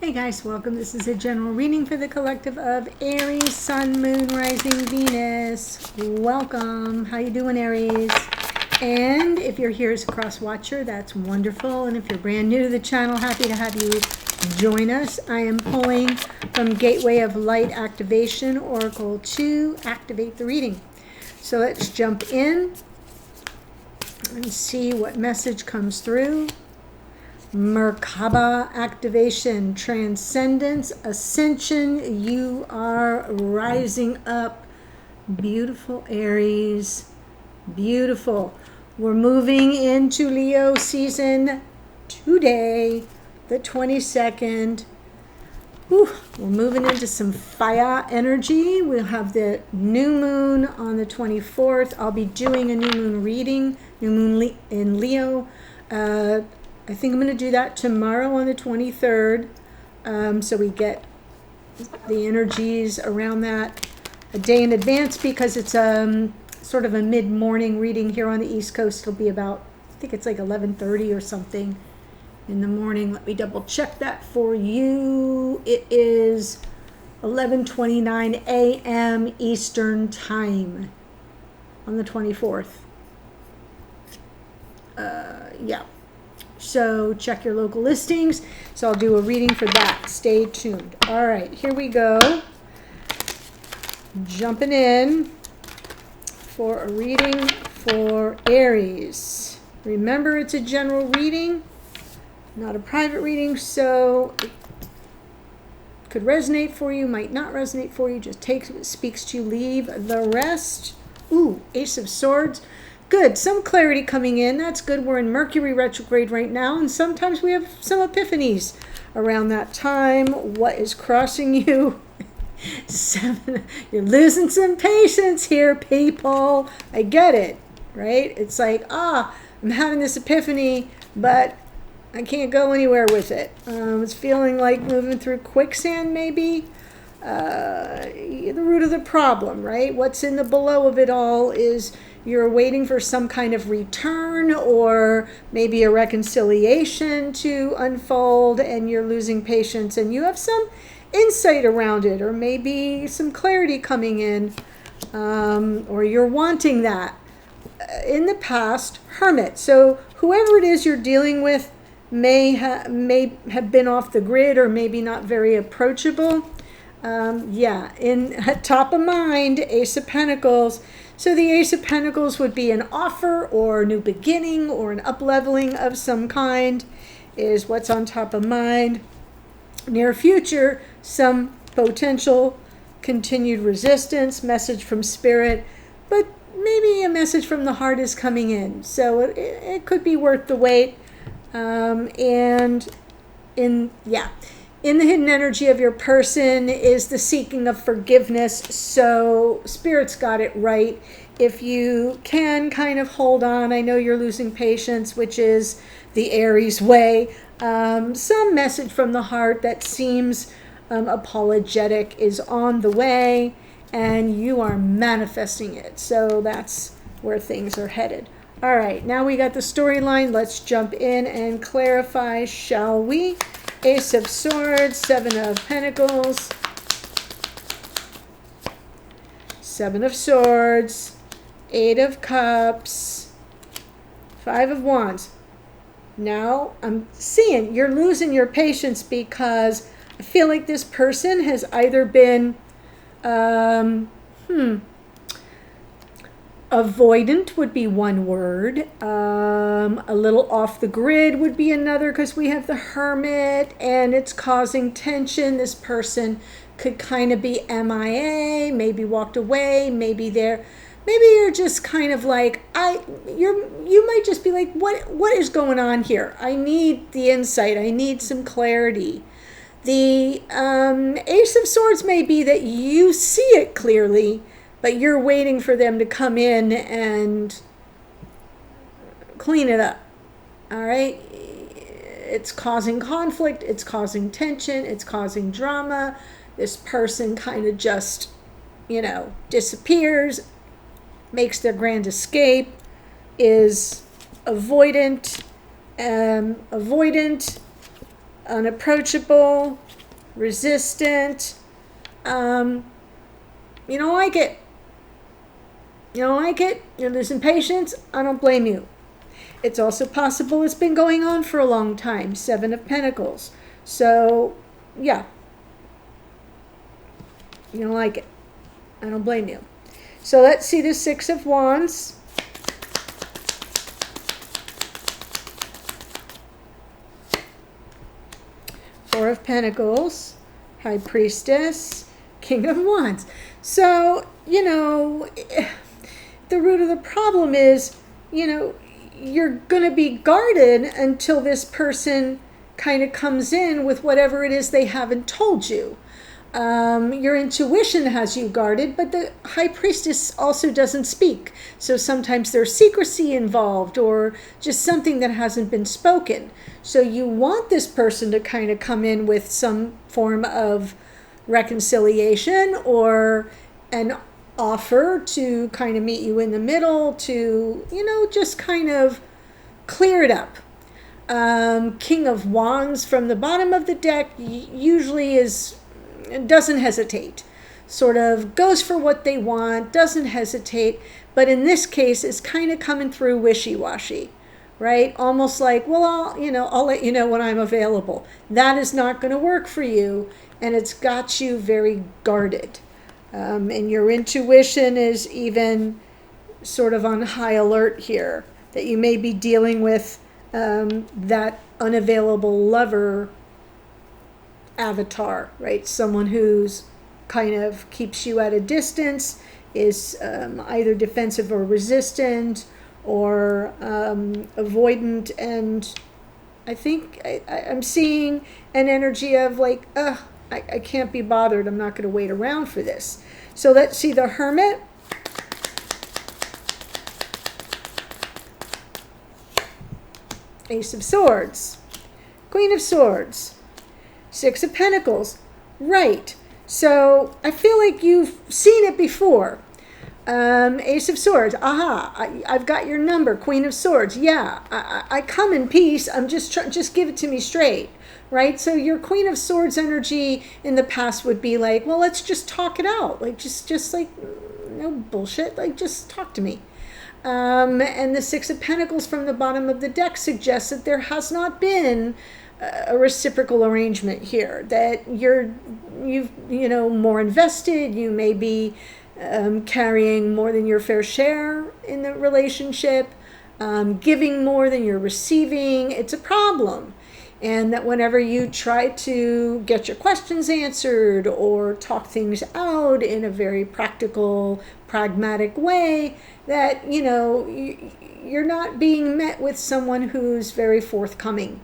Hey guys, welcome. This is a general reading for the collective of Aries, Sun, Moon, Rising, Venus. Welcome. How you doing, Aries? And if you're here as a cross watcher, that's wonderful. And if you're brand new to the channel, happy to have you join us. I am pulling from Gateway of Light Activation, Oracle 2, activate the reading. So let's jump in and see what message comes through. Merkaba activation, transcendence, ascension. You are rising up. Beautiful, Aries. Beautiful. We're moving into Leo season today, the 22nd. Whew, we're moving into some fire energy. We'll have the new moon on the 24th. I'll be doing a new moon reading, new moon in Leo. I think I'm going to do that tomorrow on the 23rd, so we get the energies around that a day in advance, because it's sort of a mid-morning reading here on the East Coast. It'll be about, I think it's like 11:30 or something in the morning. Let me double check that for you. It is 11:29 a.m. Eastern Time on the 24th. Yeah. So check your local listings. So I'll do a reading for that. Stay tuned. All right, here we go. Jumping in for a reading for Aries. Remember, it's a general reading, not a private reading, so it could resonate for you, might not resonate for you. Just take what speaks to you, leave the rest. Ooh, Ace of Swords. Good, some clarity coming in. That's good. We're in Mercury retrograde right now, and sometimes we have some epiphanies around that time. What is crossing you? You're losing some patience here, people. I get it, right? It's like, I'm having this epiphany, but I can't go anywhere with it. It's feeling like moving through quicksand, maybe. The root of the problem, right? What's in the below of it all is you're waiting for some kind of return or maybe a reconciliation to unfold, and you're losing patience, and you have some insight around it, or maybe some clarity coming in, or you're wanting that. In the past, Hermit. So whoever it is you're dealing with may have been off the grid, or maybe not very approachable. In top of mind, Ace of Pentacles. So the Ace of Pentacles would be an offer or a new beginning or an up-leveling of some kind is what's on top of mind. Near future, some potential continued resistance, message from Spirit, but maybe a message from the heart is coming in. So it could be worth the wait. In the hidden energy of your person is the seeking of forgiveness. So Spirit's got it right. If you can kind of hold on, I know you're losing patience, which is the Aries way. Some message from the heart that seems apologetic is on the way, and you are manifesting it. So that's where things are headed. All right, now we got the storyline. Let's jump in and clarify, shall we? Ace of Swords, Seven of Pentacles, Seven of Swords, Eight of Cups, Five of Wands. Now I'm seeing you're losing your patience because I feel like this person has either been avoidant would be one word. A little off the grid would be another, because we have the Hermit and it's causing tension. This person could kind of be MIA, maybe walked away, maybe you're just kind of like, you might just be like, what is going on here? I need the insight. I need some clarity. The Ace of Swords may be that you see it clearly, but you're waiting for them to come in and clean it up. All right? It's causing conflict. It's causing tension. It's causing drama. This person kind of just, disappears, makes their grand escape, is avoidant, unapproachable, resistant. You don't like it. You don't like it. There's impatience. I don't blame you. It's also possible it's been going on for a long time. 7 of Pentacles. So, yeah. You don't like it. I don't blame you. So let's see the 6 of Wands. Four of Pentacles. High Priestess. King of Wands. So, the root of the problem is, you're going to be guarded until this person kind of comes in with whatever it is they haven't told you. Your intuition has you guarded, but the High Priestess also doesn't speak. So sometimes there's secrecy involved or just something that hasn't been spoken. So you want this person to kind of come in with some form of reconciliation or an offer to kind of meet you in the middle to, just kind of clear it up. King of Wands from the bottom of the deck usually doesn't hestate, sort of goes for what they want, doesn't hesitate, but in this case is kind of coming through wishy-washy, right? Almost like, well, I'll let you know when I'm available. That is not going to work for you, and it's got you very guarded. And your intuition is even sort of on high alert here, that you may be dealing with that unavailable lover avatar, right? Someone who's kind of keeps you at a distance, is either defensive or resistant or avoidant. And I think I'm seeing an energy of like, I can't be bothered. I'm not going to wait around for this. So let's see the Hermit. Ace of Swords. Queen of Swords. 6 of Pentacles. Right. So I feel like you've seen it before. Ace of Swords. Aha. I've got your number. Queen of Swords. Yeah. I come in peace. I'm just give it to me straight. Right? So your Queen of Swords energy in the past would be like, well, let's just talk it out. Like, just like, no bullshit. Like, just talk to me. And the 6 of Pentacles from the bottom of the deck suggests that there has not been a reciprocal arrangement here, that you've more invested. You may be carrying more than your fair share in the relationship, giving more than you're receiving. It's a problem. And that whenever you try to get your questions answered or talk things out in a very practical, pragmatic way, that, you're not being met with someone who's very forthcoming.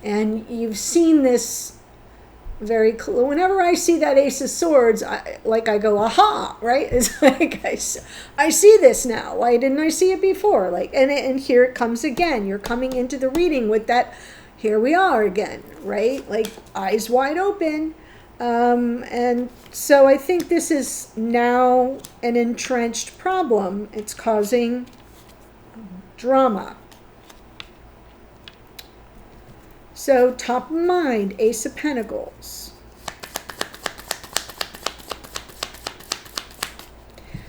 And you've seen this very clear. Whenever I see that Ace of Swords, I go, aha, right? It's like, I see this now. Why didn't I see it before? Like, and here it comes again. You're coming into the reading with that. Here we are again, right? Like eyes wide open. And so I think this is now an entrenched problem. It's causing drama. So top of mind, Ace of Pentacles.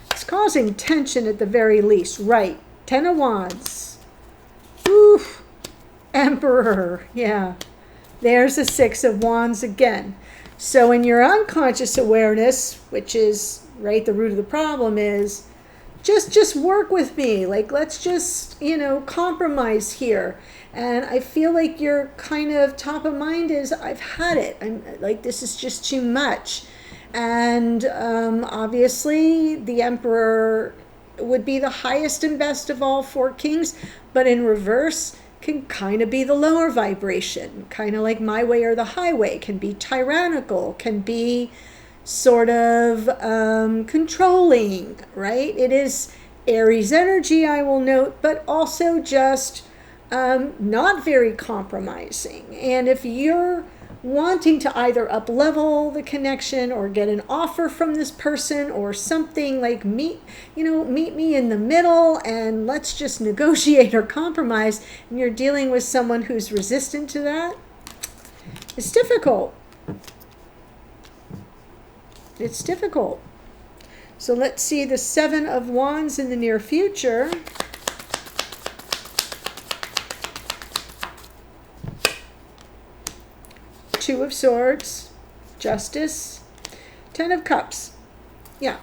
It's causing tension at the very least, right? 10 of Wands. Oof. Emperor, yeah. There's the 6 of Wands again. So in your unconscious awareness, which is, right, the root of the problem is, just work with me. Like, let's just, compromise here. And I feel like your kind of top of mind is, I've had it. I'm like, this is just too much. And obviously the Emperor would be the highest and best of all 4 kings, but in reverse, can kind of be the lower vibration, kind of like my way or the highway, can be tyrannical, can be sort of controlling, right? It is Aries energy, I will note, but also just not very compromising. And if you're wanting to either up-level the connection or get an offer from this person or something, like meet me in the middle and let's just negotiate or compromise, and you're dealing with someone who's resistant to that, it's difficult. it's difficult. So let's see the Seven of Wands in the near future. Two of Swords, Justice, Ten of Cups. Yeah.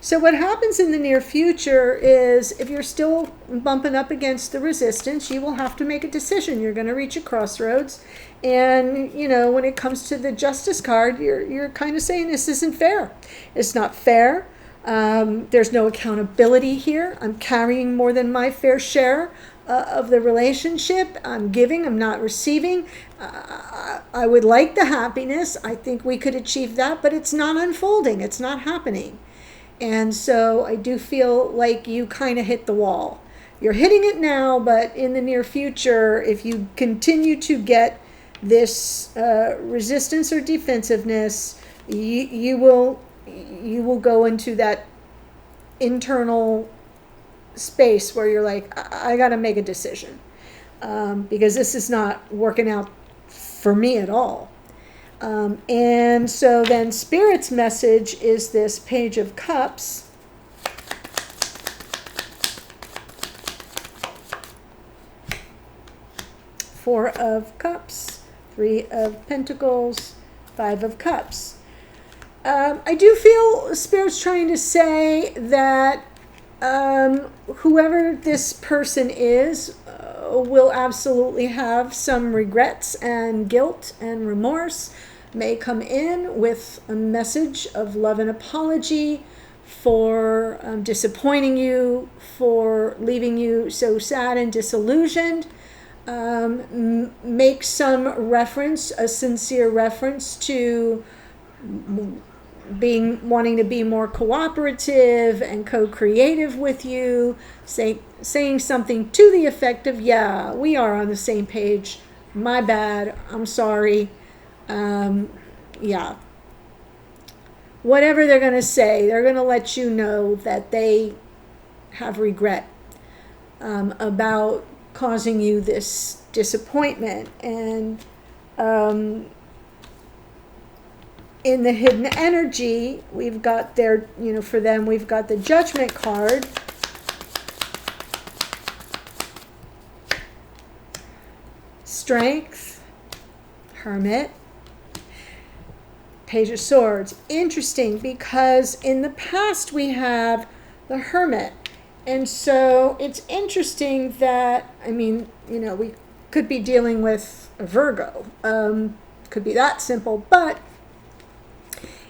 So what happens in the near future is if you're still bumping up against the resistance, you will have to make a decision. You're going to reach a crossroads. And, you know, when it comes to the Justice card, you're kind of saying this isn't fair. It's not fair. There's no accountability here. I'm carrying more than my fair share of the relationship. I'm giving, I'm not receiving. I would like the happiness. I think we could achieve that, but it's not unfolding. It's not happening. And so I do feel like you kind of hit the wall. You're hitting it now, but in the near future, if you continue to get this resistance or defensiveness, you will go into that internal space where you're like, I got to make a decision because this is not working out for me at all. And so then Spirit's message is this Page of Cups. Four of Cups, Three of Pentacles, Five of Cups. I do feel Spirit's trying to say that whoever this person is will absolutely have some regrets and guilt and remorse, may come in with a message of love and apology for disappointing you, for leaving you so sad and disillusioned. Make some reference, a sincere reference to wanting to be more cooperative and co-creative with you, saying something to the effect of, yeah, we are on the same page, my bad, I'm sorry. Yeah, whatever they're going to say, they're going to let you know that they have regret about causing you this disappointment. And in the hidden energy, we've got their, for them, we've got the Judgment card. Strength, Hermit, Page of Swords. Interesting, because in the past we have the Hermit. And so it's interesting that, we could be dealing with a Virgo. Could be that simple, but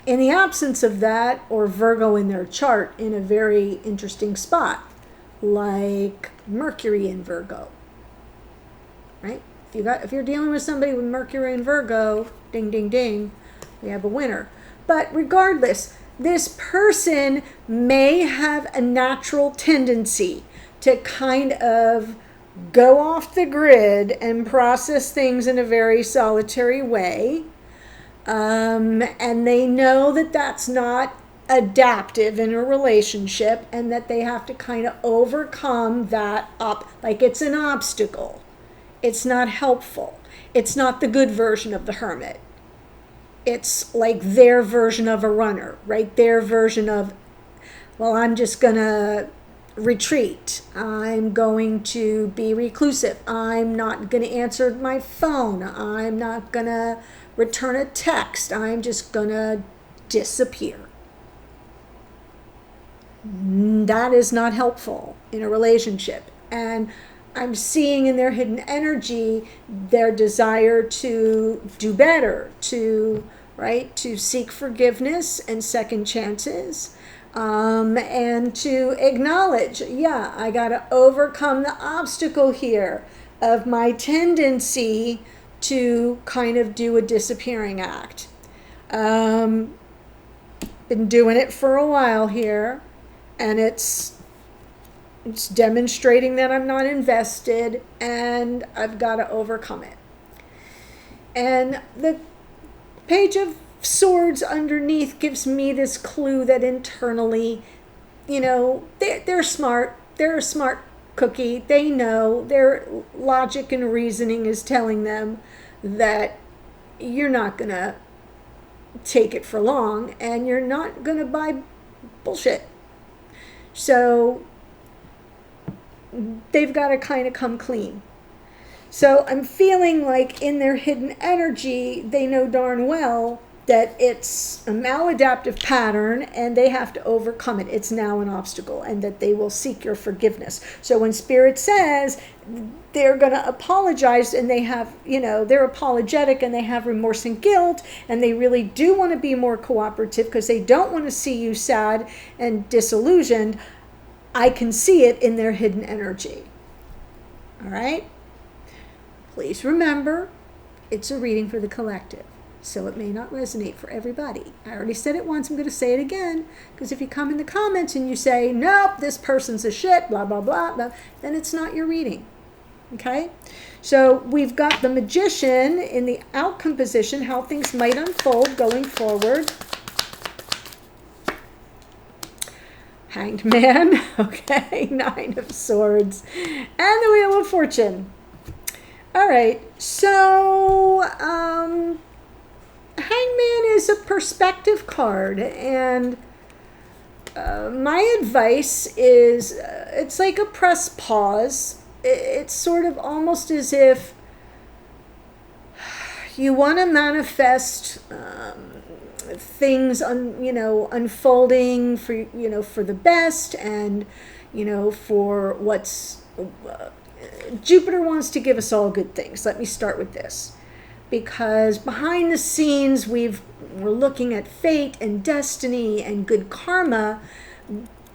in the absence of that, or Virgo in their chart in a very interesting spot, like Mercury in Virgo, right? If you're dealing with somebody with Mercury in Virgo, ding, ding, ding, we have a winner. But regardless, this person may have a natural tendency to kind of go off the grid and process things in a very solitary way. And they know that that's not adaptive in a relationship, and that they have to kind of overcome that like it's an obstacle. It's not helpful. It's not the good version of the Hermit. It's like their version of a runner, right? Their version of, well, I'm just going to retreat. I'm going to be reclusive. I'm not going to answer my phone. I'm not going to return a text. I'm just going to disappear. That is not helpful in a relationship. And I'm seeing in their hidden energy their desire to do better, to seek forgiveness and second chances, and to acknowledge, yeah, I got to overcome the obstacle here of my tendency to kind of do a disappearing act. Been doing it for a while here, and it's demonstrating that I'm not invested, and I've got to overcome it. And the Page of Swords underneath gives me this clue that internally, they're smart. They're a smart cookie. They know, their logic and reasoning is telling them that you're not going to take it for long, and you're not going to buy bullshit. So they've got to kind of come clean. So I'm feeling like in their hidden energy, they know darn well that it's a maladaptive pattern and they have to overcome it. It's now an obstacle, and that they will seek your forgiveness. So when Spirit says they're going to apologize, and they have, they're apologetic and they have remorse and guilt, and they really do want to be more cooperative because they don't want to see you sad and disillusioned, I can see it in their hidden energy. All right? Please remember, it's a reading for the collective. So it may not resonate for everybody. I already said it once, I'm going to say it again, because if you come in the comments and you say, nope, this person's a shit, blah, blah, blah, blah, then it's not your reading. Okay? So we've got the Magician in the outcome position, how things might unfold going forward. Hanged Man, okay, 9 of Swords, and the Wheel of Fortune. All right, so Hangman is a perspective card, and my advice is it's like a press pause. It's sort of almost as if you want to manifest things unfolding for the best, and for what's Jupiter wants to give us all good things. Let me start with this. Because behind the scenes, we're looking at fate and destiny and good karma,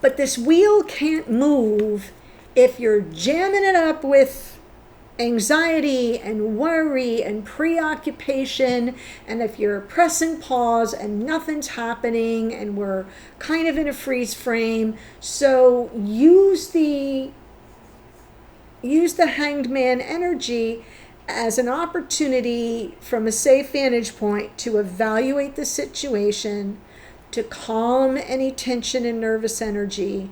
but this wheel can't move if you're jamming it up with anxiety and worry and preoccupation, and if you're pressing pause and nothing's happening and we're kind of in a freeze frame. So use the Hanged Man energy as an opportunity from a safe vantage point to evaluate the situation, to calm any tension and nervous energy,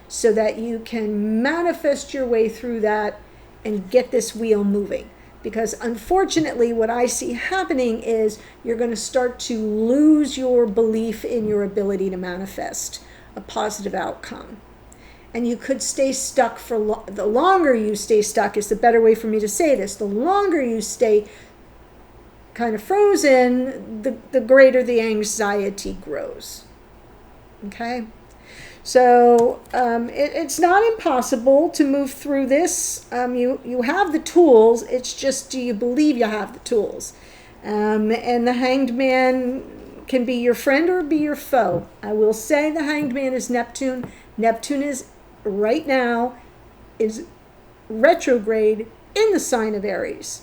so that you can manifest your way through that and get this wheel moving. Because unfortunately, what I see happening is you're going to start to lose your belief in your ability to manifest a positive outcome. And you could stay stuck for the longer you stay stuck is the better way for me to say this. The longer you stay kind of frozen, the greater the anxiety grows. Okay? So it's not impossible to move through this. You have the tools. It's just, do you believe you have the tools? And the Hanged Man can be your friend or be your foe. I will say the Hanged Man is Neptune. Neptune is right now is retrograde in the sign of Aries.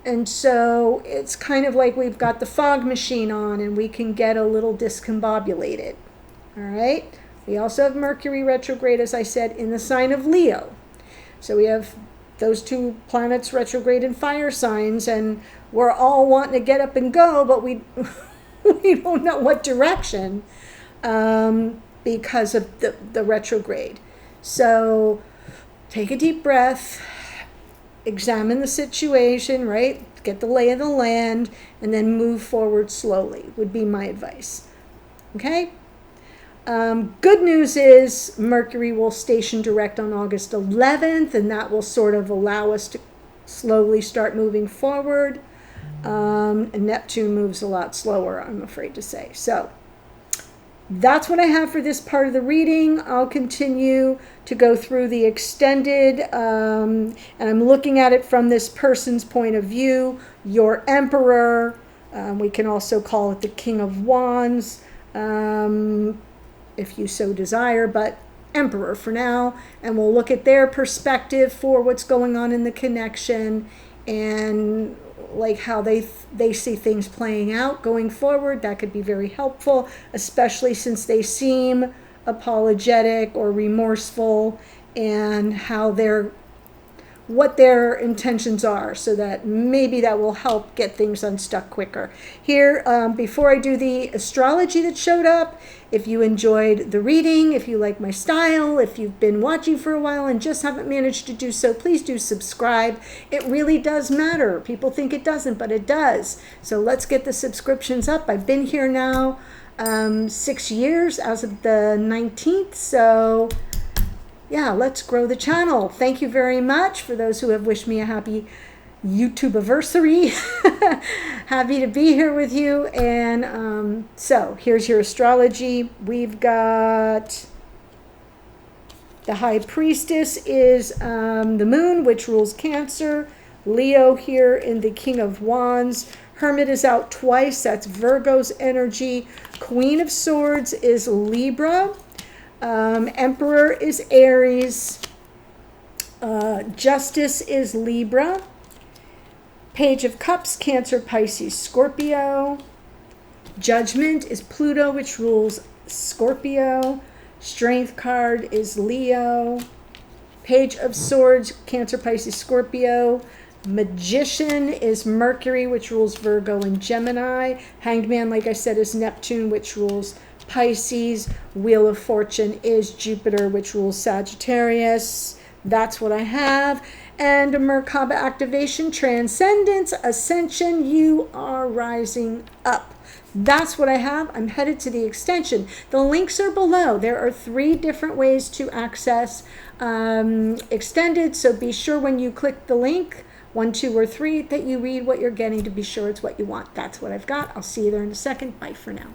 And so it's kind of like we've got the fog machine on and we can get a little discombobulated. All right? We also have Mercury retrograde, as I said, in the sign of Leo. So we have those two planets retrograde in fire signs, and we're all wanting to get up and go, but we don't know what direction. Because of the retrograde. So take a deep breath, examine the situation, right? Get the lay of the land, and then move forward slowly would be my advice. Okay? Good news is Mercury will station direct on August 11th, and that will sort of allow us to slowly start moving forward. And Neptune moves a lot slower, I'm afraid to say. So that's what I have for this part of the reading. I'll continue to go through the extended, and I'm looking at it from this person's point of view, your Emperor. We can also call it the King of Wands, if you so desire, but Emperor for now. And we'll look at their perspective for what's going on in the connection, and like how they see things playing out going forward. That could be very helpful, especially since they seem apologetic or remorseful, and how they're what their intentions are, so that maybe that will help get things unstuck quicker. Here, before I do the astrology that showed up, if you enjoyed the reading, if you like my style, if you've been watching for a while and just haven't managed to do so, please do subscribe. It really does matter. People think it doesn't, but it does. So let's get the subscriptions up. I've been here now 6 years as of the 19th, so yeah, let's grow the channel. Thank you very much for those who have wished me a happy YouTube anniversary. Happy to be here with you. And so here's your astrology. We've got the High Priestess is the Moon, which rules Cancer. Leo here in the King of Wands. Hermit is out twice. That's Virgo's energy. Queen of Swords is Libra. Emperor is Aries. Justice is Libra. Page of Cups, Cancer, Pisces, Scorpio. Judgment is Pluto, which rules Scorpio. Strength card is Leo. Page of Swords, Cancer, Pisces, Scorpio. Magician is Mercury, which rules Virgo and Gemini. Hanged Man, like I said, is Neptune, which rules Pisces. Wheel of Fortune is Jupiter, which rules Sagittarius. That's what I have. And a Merkaba activation, Transcendence, Ascension, you are rising up. That's what I have. I'm headed to the extension. The links are below. There are 3 different ways to access extended, so be sure when you click the link, 1, 2, or 3, that you read what you're getting to be sure it's what you want. That's what I've got. I'll see you there in a second. Bye for now.